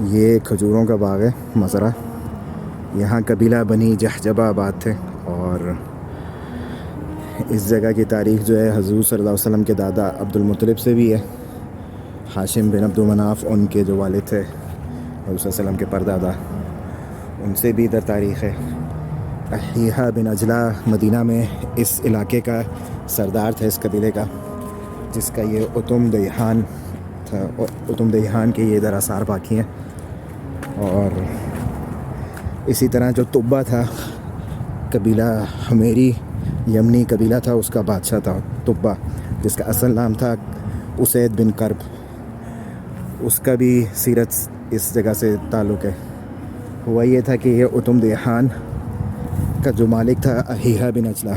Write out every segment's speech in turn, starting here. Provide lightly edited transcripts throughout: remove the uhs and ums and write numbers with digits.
یہ کھجوروں کا باغ ہے مزرعہ. یہاں قبیلہ بنی جحجبہ آباد تھے، اور اس جگہ کی تاریخ جو ہے حضور صلی اللہ علیہ وسلم کے دادا عبد المطلب سے بھی ہے. ہاشم بن عبد مناف ان کے جو والد تھے حضور صلی اللہ علیہ وسلم کے پردادا، ان سے بھی ادھر تاریخ ہے. احیحہ بن عجلہ مدینہ میں اس علاقے کا سردار تھا، اس قبیلے کا، جس کا یہ اتم دیہان تھا. اتم دیہان کے یہ ادھر آثار باقی ہیں. اور اسی طرح جو طبہ تھا، قبیلہ حمیری یمنی قبیلہ تھا، اس کا بادشاہ تھا طبہ، جس کا اصل نام تھا اسید بن کرب. اس کا بھی سیرت اس جگہ سے تعلق ہے. ہوا یہ تھا کہ یہ اتم دیہان کا جو مالک تھا احیحہ بن عجلہ،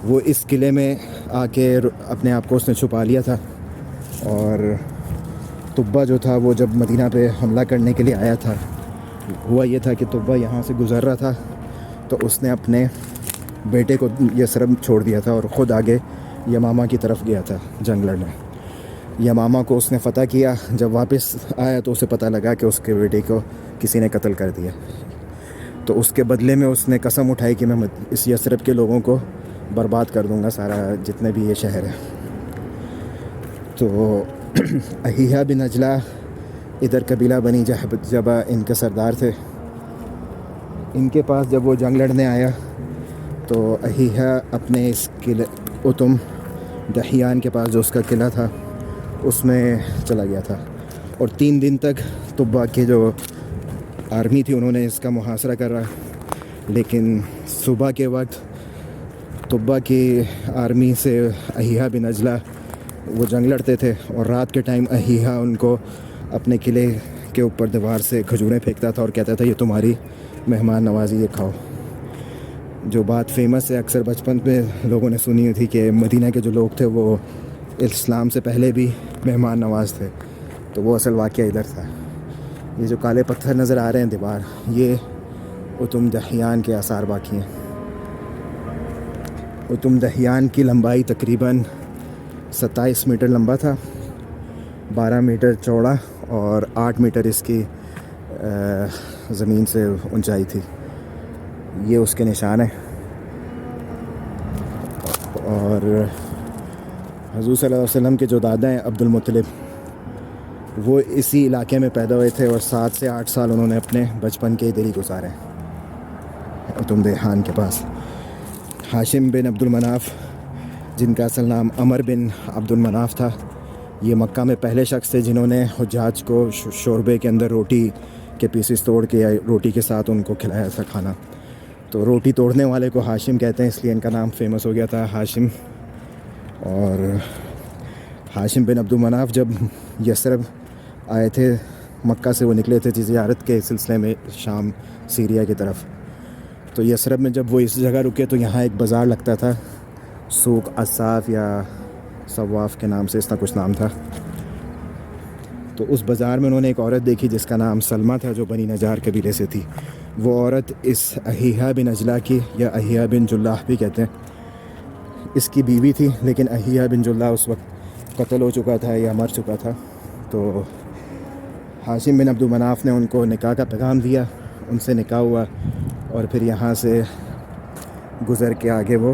وہ اس قلعے میں آ کے اپنے آپ کو اس نے چھپا لیا تھا. اور طبہ جو تھا وہ جب مدینہ پہ حملہ کرنے کے لیے آیا تھا، ہوا یہ تھا کہ طبہ یہاں سے گزر رہا تھا، تو اس نے اپنے بیٹے کو یثرب چھوڑ دیا تھا اور خود آگے یمامہ کی طرف گیا تھا جنگ لڑنے. یمامہ کو اس نے فتح کیا. جب واپس آیا تو اسے پتہ لگا کہ اس کے بیٹے کو کسی نے قتل کر دیا. تو اس کے بدلے میں اس نے قسم اٹھائی کہ میں اس یثرب کے لوگوں کو برباد کر دوں گا، سارا جتنے بھی یہ شہر ہے. تو احیحہ بن عجلہ ادھر قبیلہ بنی جحجبہ ان کے سردار تھے. ان کے پاس جب وہ جنگ لڑنے آیا تو احیحہ اپنے اس قلعے اتم دہیان کے پاس جو اس کا قلعہ تھا اس میں چلا گیا تھا، اور 3 دن تک طبہ کے جو آرمی تھی انہوں نے اس کا محاصرہ کرا. لیکن صبح کے وقت طبہ کی آرمی سے احیحہ بن عجلہ وہ جنگ لڑتے تھے، اور رات کے ٹائم احیحہ ان کو اپنے قلعے کے اوپر دیوار سے کھجوریں پھینکتا تھا اور کہتا تھا یہ تمہاری مہمان نوازی، یہ کھاؤ. جو بات فیمس ہے، اکثر بچپن میں لوگوں نے سنی ہوئی تھی کہ مدینہ کے جو لوگ تھے وہ اسلام سے پہلے بھی مہمان نواز تھے. تو وہ اصل واقعہ ادھر تھا. یہ جو کالے پتھر نظر آ رہے ہیں دیوار، یہ اتم دہیان کے آثار باقی ہیں. اتم دہیان کی لمبائی تقریباً 27 میٹر لمبا تھا، 12 میٹر چوڑا، اور 8 میٹر اس کی زمین سے اونچائی تھی. یہ اس کے نشان ہیں. اور حضور صلی اللہ علیہ وسلم کے جو دادا ہیں عبد المطلب، وہ اسی علاقے میں پیدا ہوئے تھے، اور 7 سے 8 سال انہوں نے اپنے بچپن کے ادھر ہی گزارے اتم دیہان کے پاس. ہاشم بن عبد المناف، جن کا اصل نام عمر بن عبد المناف تھا، یہ مکہ میں پہلے شخص تھے جنہوں نے حجاج کو شوربے کے اندر روٹی کے پیسز توڑ کے یا روٹی کے ساتھ ان کو کھلایا تھا کھانا. تو روٹی توڑنے والے کو ہاشم کہتے ہیں، اس لیے ان کا نام فیمس ہو گیا تھا ہاشم. اور ہاشم بن عبد المناف جب یثرب آئے تھے، مکہ سے وہ نکلے تھے زیارت کے سلسلے میں شام سیریا کی طرف. تو یثرب میں جب وہ اس جگہ رکے تو یہاں ایک بازار لگتا تھا، سوق اصاف یا صواف کے نام سے اس طرح کچھ نام تھا. تو اس بازار میں انہوں نے ایک عورت دیکھی جس کا نام سلمہ تھا، جو بنی نجار قبیلے سے تھی. وہ عورت اس احیحہ بن عجلہ کی، یا احیحہ بن جلاح بھی کہتے ہیں، اس کی بیوی تھی. لیکن احیحہ بن جلاح اس وقت قتل ہو چکا تھا یا مر چکا تھا. تو ہاشم بن عبد المناف نے ان کو نکاح کا پیغام دیا، ان سے نکاح ہوا، اور پھر یہاں سے گزر کے آگے وہ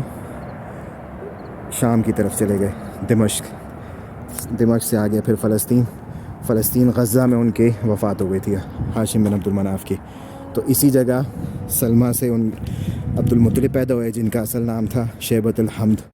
شام کی طرف چلے گئے، دمشق سے آگے پھر فلسطین غزہ میں ان کی وفات ہو گئی تھی ہاشم بن عبد المناف کی. تو اسی جگہ سلمہ سے عبد المطلب پیدا ہوئے، جن کا اصل نام تھا شیبۃ الحمد.